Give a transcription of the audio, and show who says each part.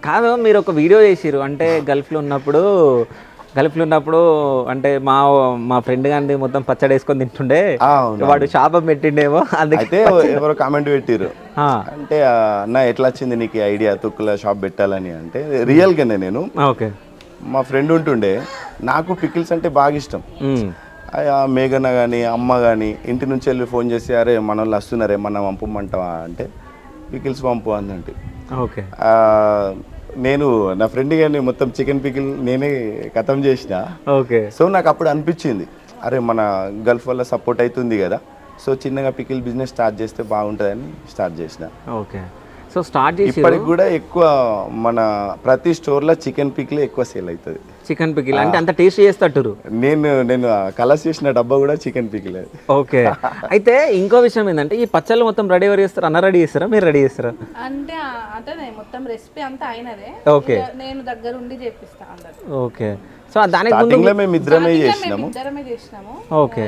Speaker 1: కాదు, మీరు ఒక వీడియో చేసిర్రు అంటే గల్ఫ్లో ఉన్నప్పుడు అంటే మా ఫ్రెండ్ గాని మొత్తం పచ్చడి వేసుకొని తింటుండే, వాడు శాపం పెట్టిండేమో
Speaker 2: అయితే ఎవరో కామెంట్ పెట్టిర్రు అంటే అన్న ఎట్లా వచ్చింది నీకు ఐడియా తొక్కుల షాప్ పెట్టాలని అంటే రియల్గానే నేను
Speaker 1: ఓకే
Speaker 2: మా ఫ్రెండ్ ఉంటుండే, నాకు పికిల్స్ అంటే బాగా ఇష్టం. మేఘన కానీ అమ్మ కానీ ఇంటి నుంచి వెళ్ళి ఫోన్ చేసి అరే మన వాళ్ళు వస్తున్నారే మన పంపమంటావా అంటే పికిల్స్ పంపు అందంటే
Speaker 1: ఓకే
Speaker 2: నేను నా ఫ్రెండ్ కానీ మొత్తం చికెన్ పికిల్ నేనే ఖతం చేసిన.
Speaker 1: ఓకే
Speaker 2: సో నాకు అప్పుడు అనిపించింది అరే మన గల్ఫ్ వల్ల సపోర్ట్ అవుతుంది కదా, సో చిన్నగా పికిల్ బిజినెస్ స్టార్ట్ చేస్తే బాగుంటుందని స్టార్ట్ చేసిన.
Speaker 1: ఓకే సో స్టార్ట్ చేసి
Speaker 2: ఇప్పటికి కూడా ఎక్కువ మన ప్రతి స్టోర్లో చికెన్ పికిల్ ఎక్కువ సేల్ అవుతుంది.
Speaker 1: చికెన్ పికిల్ అంటే అంత టేస్ట్ చేస్తట్టురు.
Speaker 2: నేను కలర్స్ చేసిన డబ్బా కూడా చికెన్ పికిల్.
Speaker 1: ఓకే అయితే ఇంకో విషయం ఏంటంటే ఈ పచ్చళ్ళు మొత్తం రెడీ ఎవరు చేస్తారు? అన్న రెడీ చేస్తారా, మీరు రెడీ చేస్తారా?
Speaker 3: అంటే అతనే మొత్తం రెసిపీ అంతా అయినదే.
Speaker 1: ఓకే
Speaker 3: నేను దగ్గర ఉండి చేపిస్తా అందరు.
Speaker 1: ఓకే సో దానికి ముందు
Speaker 2: మేము ఇద్దరమే చేసినాము.
Speaker 3: చేసినాము.
Speaker 1: ఓకే